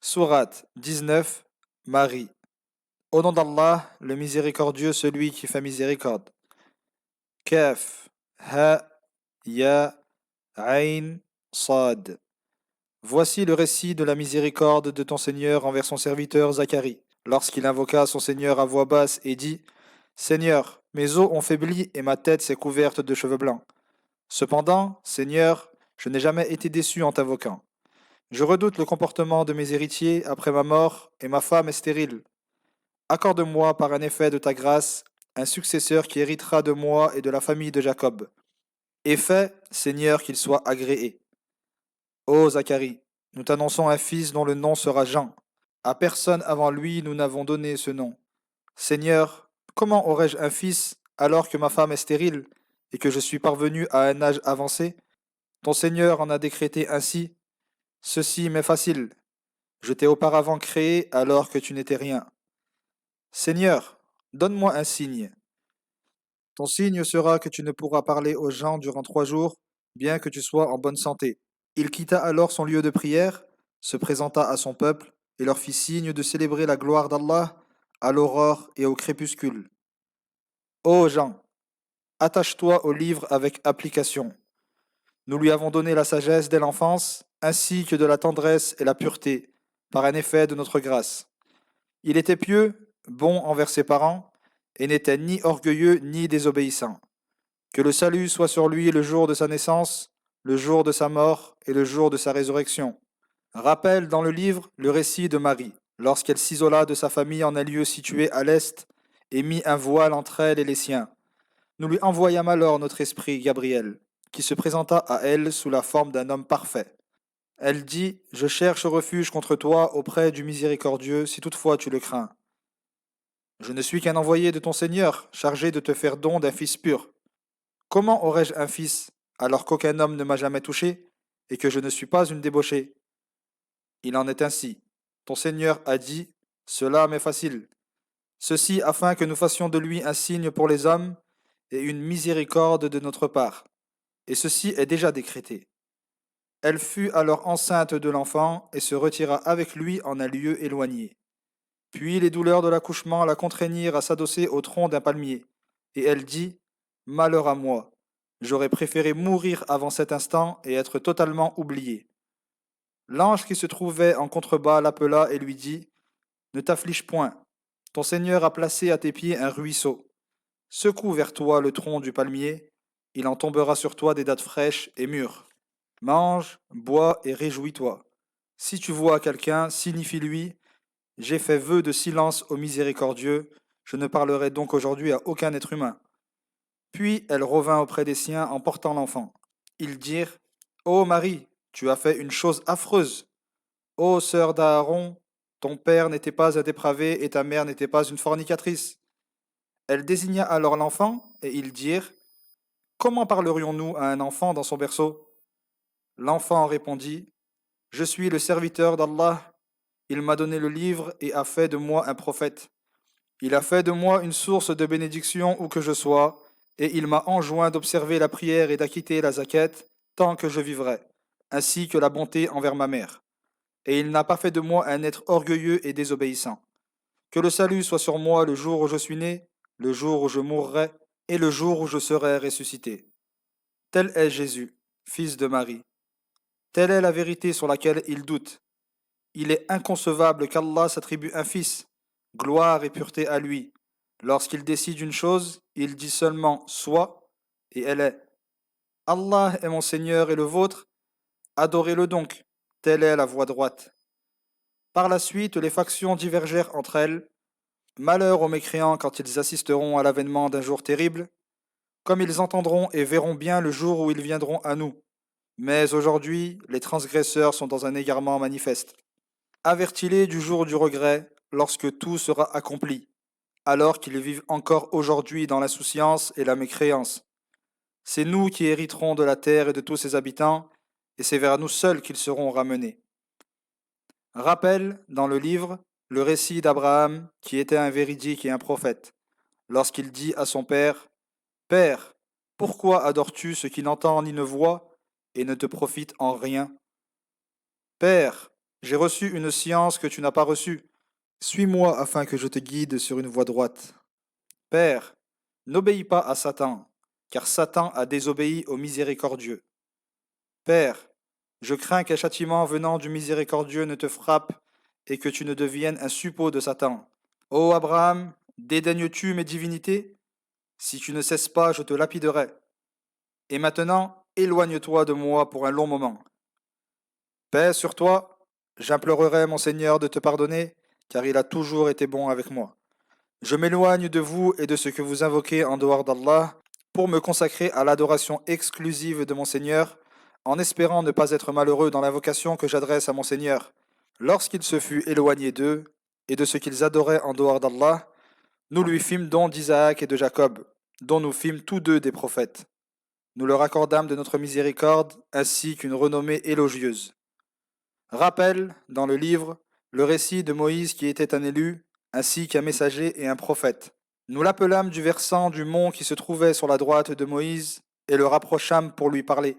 Sourate 19, Marie. Au nom d'Allah, le miséricordieux, celui qui fait miséricorde. Kaf, Ha, Ya, Ain, Sad. Voici le récit de la miséricorde de ton Seigneur envers son serviteur Zacharie, lorsqu'il invoqua son Seigneur à voix basse et dit: Seigneur, mes os ont faibli et ma tête s'est couverte de cheveux blancs. Cependant, Seigneur, je n'ai jamais été déçu en t'invoquant. Je redoute le comportement de mes héritiers après ma mort, et ma femme est stérile. Accorde-moi par un effet de ta grâce un successeur qui héritera de moi et de la famille de Jacob. Et fais, Seigneur, qu'il soit agréé. Ô Zacharie, nous t'annonçons un fils dont le nom sera Jean. À personne avant lui nous n'avons donné ce nom. Seigneur, comment aurais-je un fils alors que ma femme est stérile et que je suis parvenu à un âge avancé? Ton Seigneur en a décrété ainsi. Ceci m'est facile. Je t'ai auparavant créé alors que tu n'étais rien. Seigneur, donne-moi un signe. Ton signe sera que tu ne pourras parler aux gens durant 3 jours, bien que tu sois en bonne santé. Il quitta alors son lieu de prière, se présenta à son peuple, et leur fit signe de célébrer la gloire d'Allah à l'aurore et au crépuscule. Ô gens, attache-toi au livre avec application. Nous lui avons donné la sagesse dès l'enfance, ainsi que de la tendresse et la pureté, par un effet de notre grâce. Il était pieux, bon envers ses parents, et n'était ni orgueilleux ni désobéissant. Que le salut soit sur lui le jour de sa naissance, le jour de sa mort et le jour de sa résurrection. Rappelle dans le livre le récit de Marie, lorsqu'elle s'isola de sa famille en un lieu situé à l'est et mit un voile entre elle et les siens. Nous lui envoyâmes alors notre esprit Gabriel, qui se présenta à elle sous la forme d'un homme parfait. Elle dit: Je cherche refuge contre toi auprès du miséricordieux, si toutefois tu le crains. Je ne suis qu'un envoyé de ton Seigneur, chargé de te faire don d'un fils pur. Comment aurais-je un fils, alors qu'aucun homme ne m'a jamais touché, et que je ne suis pas une débauchée? Il en est ainsi. Ton Seigneur a dit: Cela m'est facile. Ceci afin que nous fassions de lui un signe pour les hommes, et une miséricorde de notre part. Et ceci est déjà décrété. Elle fut alors enceinte de l'enfant, et se retira avec lui en un lieu éloigné. Puis les douleurs de l'accouchement la contraignirent à s'adosser au tronc d'un palmier. Et elle dit: Malheur à moi, j'aurais préféré mourir avant cet instant et être totalement oubliée. L'ange qui se trouvait en contrebas l'appela et lui dit: Ne t'afflige point, ton Seigneur a placé à tes pieds un ruisseau. Secoue vers toi le tronc du palmier, il en tombera sur toi des dattes fraîches et mûres. Mange, bois et réjouis-toi. Si tu vois quelqu'un, signifie-lui: J'ai fait vœu de silence au miséricordieux, je ne parlerai donc aujourd'hui à aucun être humain. Puis elle revint auprès des siens en portant l'enfant. Ils dirent: Ô Marie, tu as fait une chose affreuse. Ô sœur d'Aaron, ton père n'était pas un dépravé et ta mère n'était pas une fornicatrice. Elle désigna alors l'enfant, et ils dirent: Comment parlerions-nous à un enfant dans son berceau? L'enfant répondit: Je suis le serviteur d'Allah. Il m'a donné le livre et a fait de moi un prophète. Il a fait de moi une source de bénédiction où que je sois, et il m'a enjoint d'observer la prière et d'acquitter la zakat tant que je vivrai, ainsi que la bonté envers ma mère. Et il n'a pas fait de moi un être orgueilleux et désobéissant. Que le salut soit sur moi le jour où je suis né, le jour où je mourrai, et le jour où je serai ressuscité. Tel est Jésus, fils de Marie. Telle est la vérité sur laquelle il doute. Il est inconcevable qu'Allah s'attribue un fils. Gloire et pureté à lui. Lorsqu'il décide une chose, il dit seulement soit, et elle est. Allah est mon Seigneur et le vôtre, adorez-le donc. Telle est la voie droite. Par la suite, les factions divergèrent entre elles. Malheur aux mécréants quand ils assisteront à l'avènement d'un jour terrible, comme ils entendront et verront bien le jour où ils viendront à nous. Mais aujourd'hui, les transgresseurs sont dans un égarement manifeste. Avertis-les du jour du regret, lorsque tout sera accompli, alors qu'ils vivent encore aujourd'hui dans l'insouciance et la mécréance. C'est nous qui hériterons de la terre et de tous ses habitants, et c'est vers nous seuls qu'ils seront ramenés. Rappelle, dans le livre, le récit d'Abraham, qui était un véridique et un prophète, lorsqu'il dit à son père: Père, pourquoi adores-tu ce qui n'entend ni ne voit et ne te profite en rien? Père, j'ai reçu une science que tu n'as pas reçue. Suis-moi afin que je te guide sur une voie droite. Père, n'obéis pas à Satan, car Satan a désobéi au miséricordieux. Père, je crains qu'un châtiment venant du miséricordieux ne te frappe et que tu ne deviennes un suppôt de Satan. Ô Abraham, dédaignes-tu mes divinités? Si tu ne cesses pas, je te lapiderai. Et maintenant, éloigne-toi de moi pour un long moment. Paix sur toi, j'implorerai mon Seigneur de te pardonner, car il a toujours été bon avec moi. Je m'éloigne de vous et de ce que vous invoquez en dehors d'Allah pour me consacrer à l'adoration exclusive de mon Seigneur, en espérant ne pas être malheureux dans l'invocation que j'adresse à mon Seigneur. Lorsqu'il se fut éloigné d'eux et de ce qu'ils adoraient en dehors d'Allah, nous lui fîmes don d'Isaac et de Jacob, dont nous fîmes tous deux des prophètes. Nous leur accordâmes de notre miséricorde ainsi qu'une renommée élogieuse. Rappelle, dans le livre, le récit de Moïse qui était un élu, ainsi qu'un messager et un prophète. Nous l'appelâmes du versant du mont qui se trouvait sur la droite de Moïse, et le rapprochâmes pour lui parler.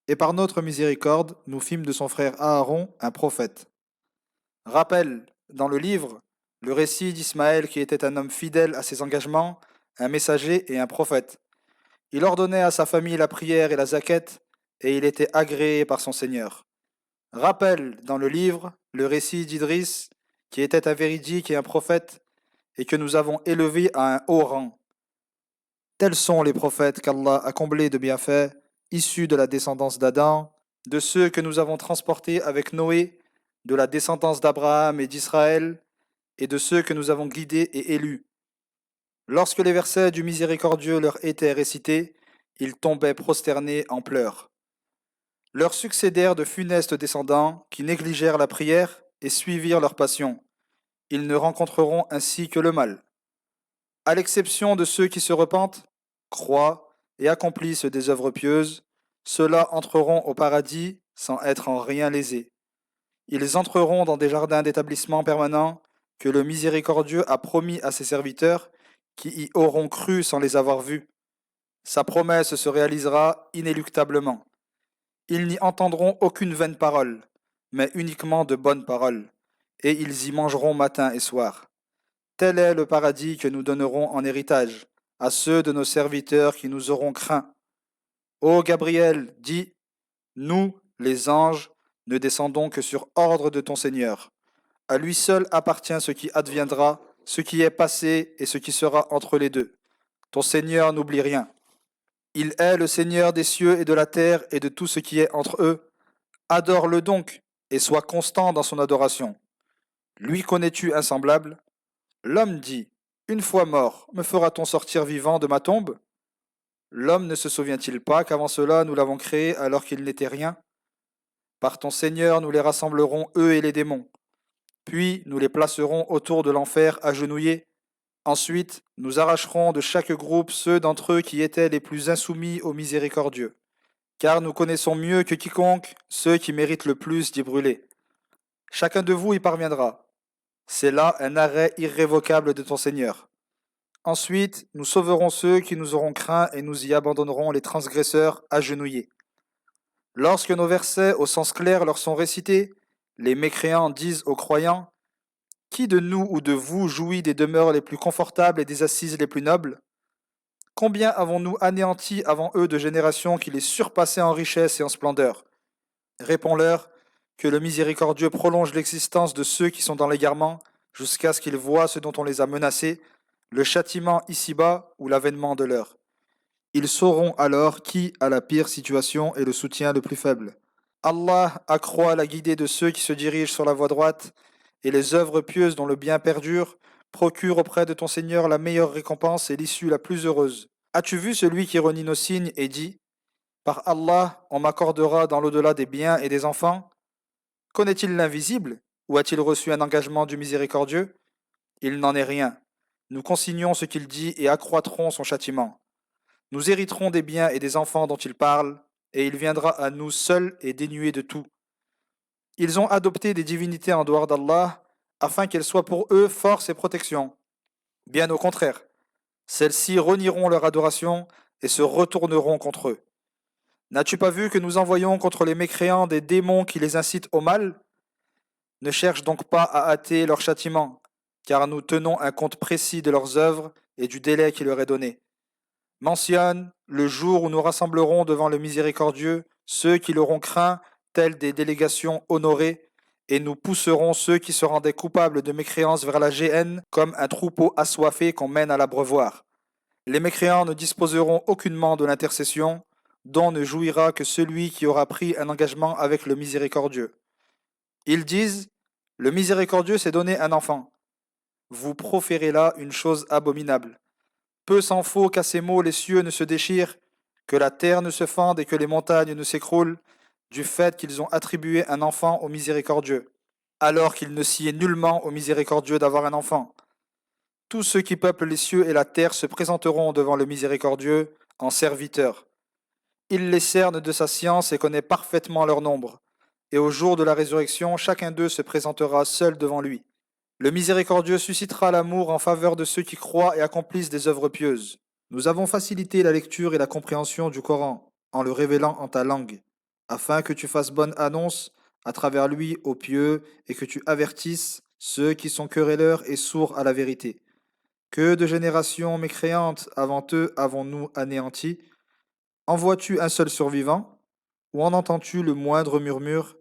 Et par notre miséricorde, nous fîmes de son frère Aaron un prophète. Rappelle, dans le livre, le récit d'Ismaël qui était un homme fidèle à ses engagements, un messager et un prophète. Il ordonnait à sa famille la prière et la zaquette, et il était agréé par son Seigneur. Rappelle dans le livre le récit d'Idris, qui était un véridique et un prophète, et que nous avons élevé à un haut rang. Tels sont les prophètes qu'Allah a comblés de bienfaits, issus de la descendance d'Adam, de ceux que nous avons transportés avec Noé, de la descendance d'Abraham et d'Israël, et de ceux que nous avons guidés et élus. Lorsque les versets du miséricordieux leur étaient récités, ils tombaient prosternés en pleurs. Leur succédèrent de funestes descendants qui négligèrent la prière et suivirent leur passion. Ils ne rencontreront ainsi que le mal. À l'exception de ceux qui se repentent, croient et accomplissent des œuvres pieuses, ceux-là entreront au paradis sans être en rien lésés. Ils entreront dans des jardins d'établissement permanents que le miséricordieux a promis à ses serviteurs qui y auront cru sans les avoir vus. Sa promesse se réalisera inéluctablement. Ils n'y entendront aucune vaine parole, mais uniquement de bonnes paroles, et ils y mangeront matin et soir. Tel est le paradis que nous donnerons en héritage à ceux de nos serviteurs qui nous auront craints. Ô Gabriel, dis, nous, les anges, ne descendons que sur ordre de ton Seigneur. À lui seul appartient ce qui adviendra, ce qui est passé et ce qui sera entre les deux. Ton Seigneur n'oublie rien. Il est le Seigneur des cieux et de la terre et de tout ce qui est entre eux. Adore-le donc et sois constant dans son adoration. Lui connais-tu insemblable? L'homme dit, une fois mort, me fera-t-on sortir vivant de ma tombe? L'homme ne se souvient-il pas qu'avant cela nous l'avons créé alors qu'il n'était rien? Par ton Seigneur nous les rassemblerons eux et les démons. Puis nous les placerons autour de l'enfer agenouillés. Ensuite, nous arracherons de chaque groupe ceux d'entre eux qui étaient les plus insoumis au miséricordieux. Car nous connaissons mieux que quiconque ceux qui méritent le plus d'y brûler. Chacun de vous y parviendra. C'est là un arrêt irrévocable de ton Seigneur. Ensuite, nous sauverons ceux qui nous auront craints et nous y abandonnerons les transgresseurs agenouillés. Lorsque nos versets au sens clair leur sont récités, les mécréants disent aux croyants, qui de nous ou de vous jouit des demeures les plus confortables et des assises les plus nobles? Combien avons-nous anéanti avant eux de générations qui les surpassaient en richesse et en splendeur? Réponds-leur que le miséricordieux prolonge l'existence de ceux qui sont dans l'égarement jusqu'à ce qu'ils voient ce dont on les a menacés, le châtiment ici-bas ou l'avènement de l'heure. Ils sauront alors qui a la pire situation et le soutien le plus faible. Allah accroît la guidée de ceux qui se dirigent sur la voie droite, et les œuvres pieuses dont le bien perdure procurent auprès de ton Seigneur la meilleure récompense et l'issue la plus heureuse. As-tu vu celui qui renie nos signes et dit, par Allah, on m'accordera dans l'au-delà des biens et des enfants? Connaît-il l'invisible, ou a-t-il reçu un engagement du miséricordieux? Il n'en est rien. Nous consignons ce qu'il dit et accroîtrons son châtiment. Nous hériterons des biens et des enfants dont il parle, et il viendra à nous seul et dénué de tout. Ils ont adopté des divinités en dehors d'Allah, afin qu'elles soient pour eux force et protection. Bien au contraire, celles-ci renieront leur adoration et se retourneront contre eux. N'as-tu pas vu que nous envoyons contre les mécréants des démons qui les incitent au mal? Ne cherche donc pas à hâter leur châtiment, car nous tenons un compte précis de leurs œuvres et du délai qui leur est donné. Mentionne le jour où nous rassemblerons devant le miséricordieux ceux qui l'auront craint, tels des délégations honorées, et nous pousserons ceux qui se rendaient coupables de mécréance vers la géhenne comme un troupeau assoiffé qu'on mène à l'abreuvoir. Les mécréants ne disposeront aucunement de l'intercession, dont ne jouira que celui qui aura pris un engagement avec le miséricordieux. Ils disent, le miséricordieux s'est donné un enfant. Vous proférez là une chose abominable. Peu s'en faut qu'à ces mots les cieux ne se déchirent, que la terre ne se fende et que les montagnes ne s'écroulent, du fait qu'ils ont attribué un enfant au miséricordieux, alors qu'il ne s'y est nullement au miséricordieux d'avoir un enfant. Tous ceux qui peuplent les cieux et la terre se présenteront devant le miséricordieux en serviteurs. Il les cerne de sa science et connaît parfaitement leur nombre. Et au jour de la résurrection, chacun d'eux se présentera seul devant lui. Le miséricordieux suscitera l'amour en faveur de ceux qui croient et accomplissent des œuvres pieuses. Nous avons facilité la lecture et la compréhension du Coran en le révélant en ta langue, afin que tu fasses bonne annonce à travers lui aux pieux et que tu avertisses ceux qui sont querelleurs et sourds à la vérité. Que de générations mécréantes avant eux avons-nous anéanties? En vois-tu un seul survivant? Ou en entends-tu le moindre murmure?